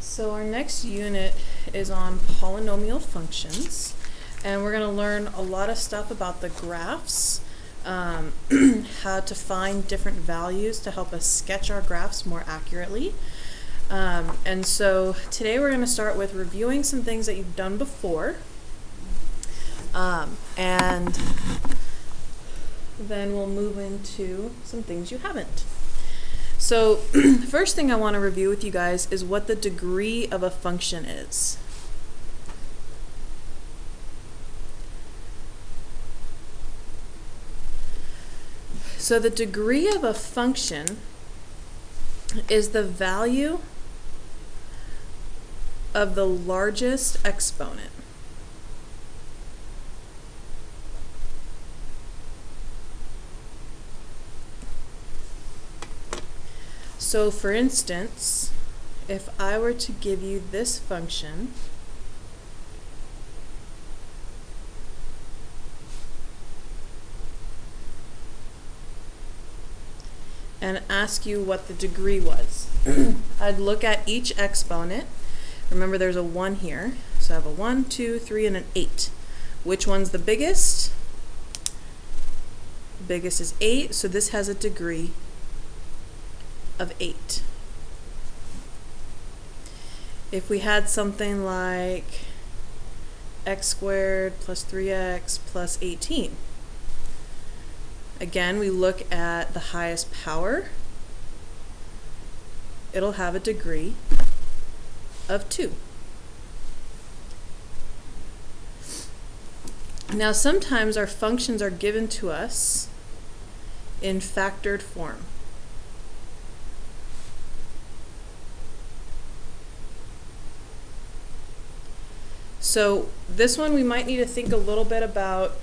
So our next unit is on polynomial functions, and we're going to learn a lot of stuff about the graphs, how to find different values to help us sketch our graphs more accurately. And so today we're going to start with reviewing some things that you've done before, and then we'll move into some things you haven't. So first thing I want to review with you guys is what the degree of a function is. So the degree of a function is the value of the largest exponent. So for instance, if I were to give you this function, and ask you what the degree was, I'd look at each exponent. Remember there's a 1 here, so I have a 1, 2, 3, and an 8. Which one's the biggest? The biggest is 8, so this has a degree of 8. If we had something like x squared plus 3x plus 18, again we look at the highest power, it'll have a degree of 2. Now sometimes our functions are given to us in factored form. So this one we might need to think a little bit about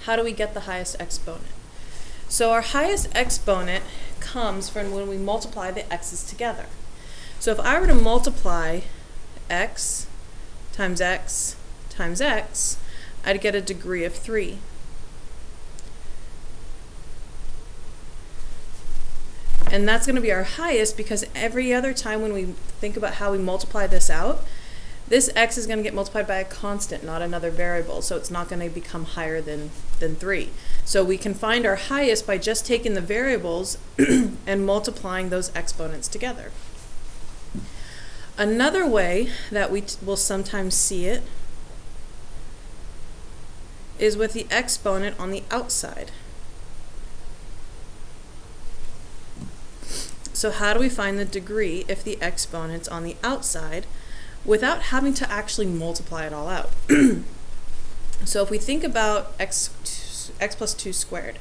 how do we get the highest exponent. So our highest exponent comes from when we multiply the x's together. So if I were to multiply x times x times x, I'd get a degree of 3. And that's going to be our highest because every other time when we think about how we multiply this out, this x is going to get multiplied by a constant, not another variable, so it's not going to become higher than 3. So we can find our highest by just taking the variables and multiplying those exponents together. Another way that we will sometimes see it is with the exponent on the outside. So how do we find the degree if the exponent's on the outside without having to actually multiply it all out? So if we think about x plus 2 squared,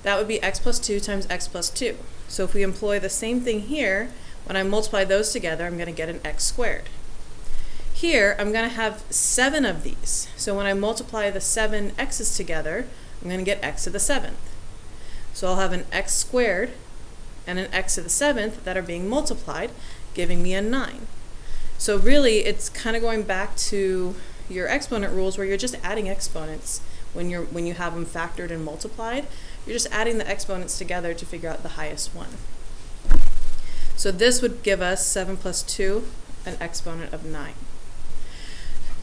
that would be x plus 2 times x plus 2. So if we employ the same thing here, when I multiply those together, I'm going to get an x squared. Here, I'm going to have 7 of these. So when I multiply the 7 x's together, I'm going to get x to the 7th. So I'll have an x squared and an x to the 7th that are being multiplied, giving me a 9. So really, it's kind of going back to your exponent rules where you're just adding exponents when you have them factored and multiplied. You're just adding the exponents together to figure out the highest one. So this would give us 7 plus 2, an exponent of 9.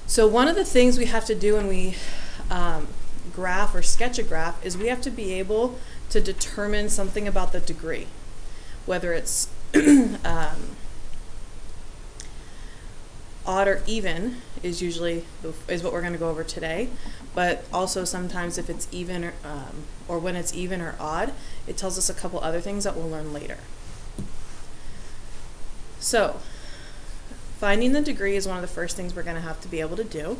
So one of the things we have to do when we graph or sketch a graph is we have to be able to determine something about the degree, whether it's odd or even is usually what we're going to go over today, but also sometimes if it's even or when it's even or odd, it tells us a couple other things that we'll learn later. So finding the degree is one of the first things we're going to have to be able to do.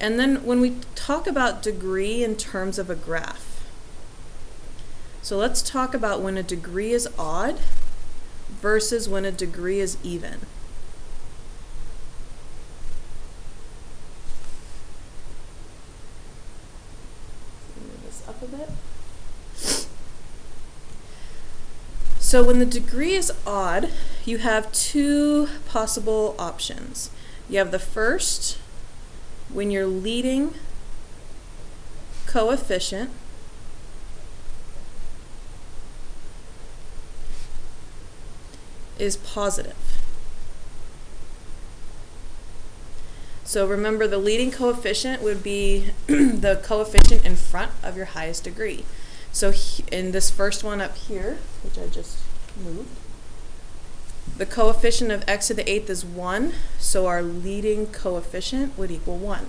And then when we talk about degree in terms of a graph, so let's talk about when a degree is odd versus when a degree is even. Move this up a bit. So when the degree is odd, you have 2 possible options. You have the first, when your leading coefficient is positive. So remember, the leading coefficient would be the coefficient in front of your highest degree. So in this first one up here, which I just moved, the coefficient of x to the 8th is 1, so our leading coefficient would equal 1.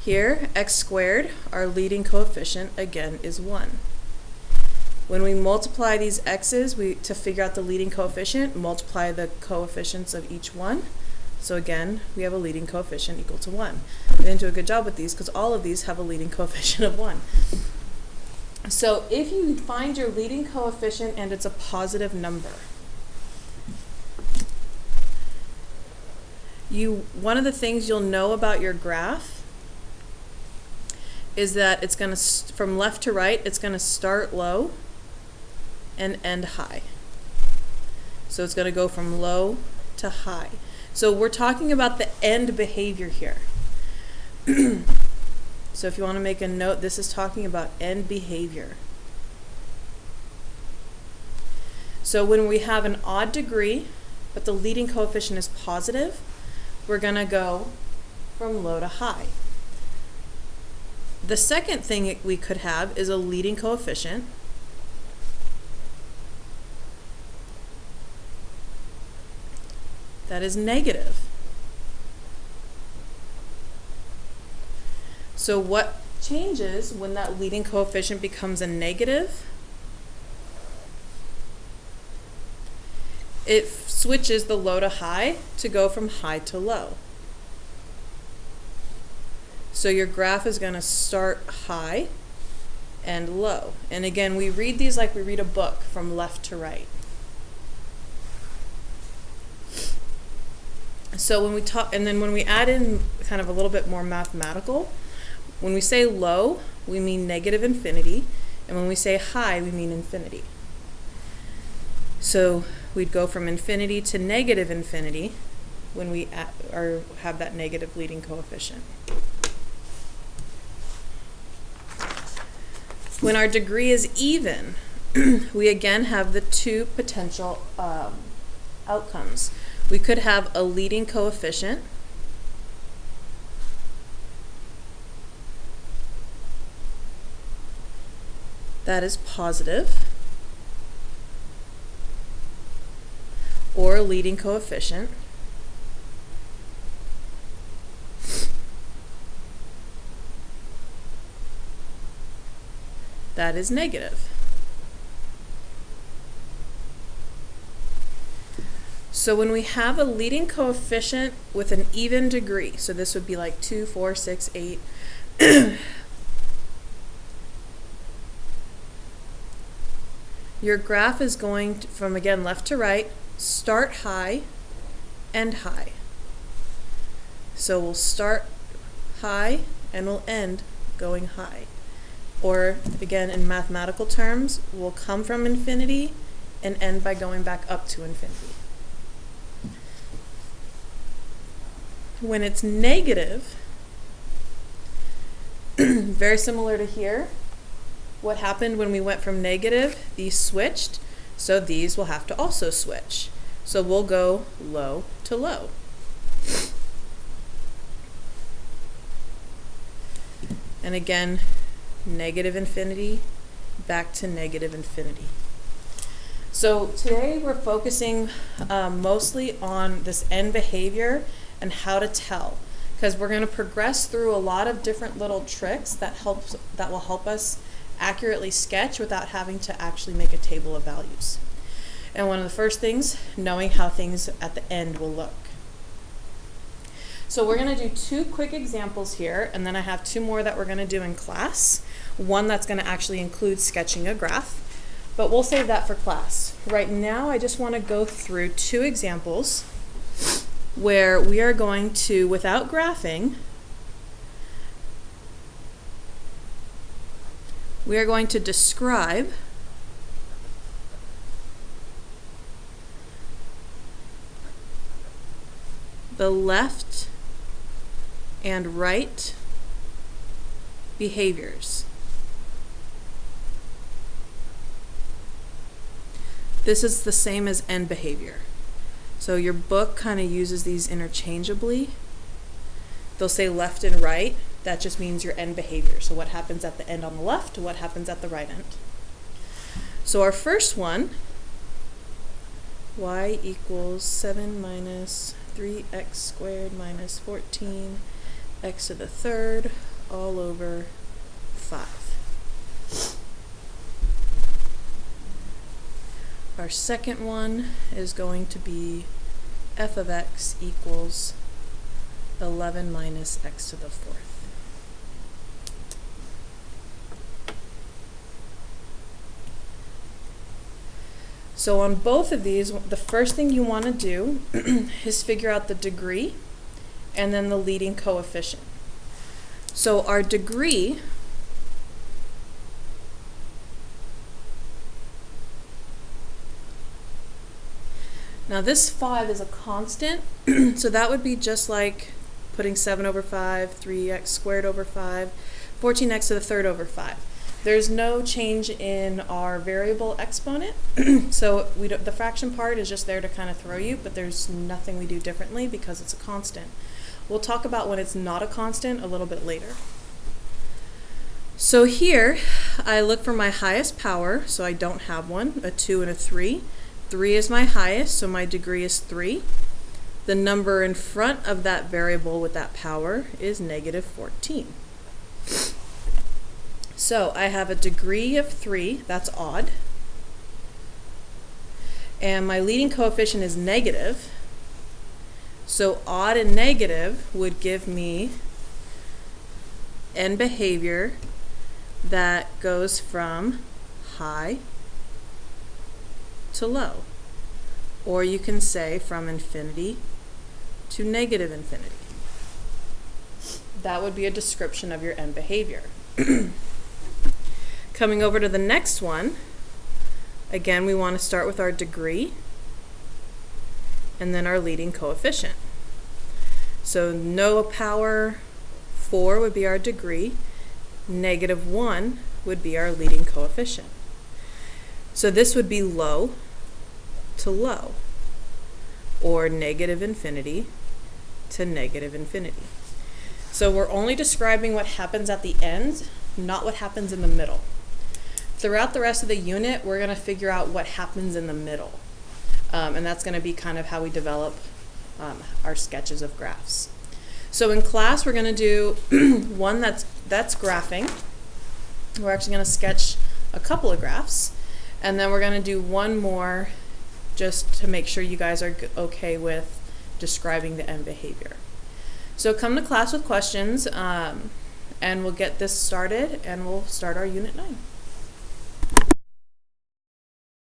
Here, x squared, our leading coefficient, again, is 1. When we multiply these x's, to figure out the leading coefficient, multiply the coefficients of each one. So again, we have a leading coefficient equal to 1. I didn't do a good job with these because all of these have a leading coefficient of 1. So if you find your leading coefficient and it's a positive number, one of the things you'll know about your graph is that it's going to, from left to right, it's going to start low and end high. So it's going to go from low to high. So we're talking about the end behavior here. So if you want to make a note, this is talking about end behavior. So when we have an odd degree, but the leading coefficient is positive, we're going to go from low to high. The second thing we could have is a leading coefficient that is negative. So what changes when that leading coefficient becomes a negative? It switches the low to high to go from high to low. So your graph is going to start high and low. And again, we read these like we read a book from left to right. So when we talk, and then when we add in kind of a little bit more mathematical, when we say low, we mean negative infinity, and when we say high, we mean infinity. So we'd go from infinity to negative infinity when we have that negative leading coefficient. When our degree is even, we again have the two potential outcomes. We could have a leading coefficient that is positive, or a leading coefficient that is negative. So when we have a leading coefficient with an even degree, so this would be like 2, 4, 6, 8, your graph is going to, from again left to right, start high, end high. So we'll start high and we'll end going high. Or again, in mathematical terms, we'll come from infinity and end by going back up to infinity. When it's negative, very similar to here, what happened when we went from negative? These switched, so these will have to also switch. So we'll go low to low. And again, negative infinity, back to negative infinity. So today we're focusing mostly on this end behavior and how to tell, because we're going to progress through a lot of different little tricks that will help us accurately sketch without having to actually make a table of values. And one of the first things, knowing how things at the end will look. So we're going to do 2 quick examples here, and then I have 2 more that we're going to do in class. One that's going to actually include sketching a graph, but we'll save that for class. Right now I just want to go through 2 examples where we are going to, without graphing, we are going to describe the left and right behaviors. this is the same as end behavior. So your book kind of uses these interchangeably. They'll say left and right. That just means your end behavior. So what happens at the end on the left, what happens at the right end. So our first one, y equals 7 minus 3x squared minus 14 x to the third all over 5. Our second one is going to be f of x equals 11 minus x to the fourth. So on both of these, the first thing you want to do is figure out the degree and then the leading coefficient. So our degree now this 5 is a constant, so that would be just like putting 7 over 5, 3x squared over 5, 14x to the third over 5. There's no change in our variable exponent, so the fraction part is just there to kind of throw you, but there's nothing we do differently because it's a constant. We'll talk about when it's not a constant a little bit later. So here, I look for my highest power, so I don't have one, a 2 and a 3. 3 is my highest, so my degree is 3. The number in front of that variable with that power is negative 14. So I have a degree of 3, that's odd, and my leading coefficient is negative, so odd and negative would give me end behavior that goes from high to low, or you can say from infinity to negative infinity. That would be a description of your end behavior. Coming over to the next one, again, we want to start with our degree and then our leading coefficient. So no power 4 would be our degree, negative 1 would be our leading coefficient. So this would be low to low, or negative infinity to negative infinity. So we're only describing what happens at the end, not what happens in the middle. Throughout the rest of the unit, we're going to figure out what happens in the middle. And that's going to be kind of how we develop our sketches of graphs. So in class, we're going to do one that's graphing. We're actually going to sketch a couple of graphs. And then we're going to do one more just to make sure you guys are okay with describing the end behavior. So come to class with questions, and we'll get this started, and we'll start our Unit 9.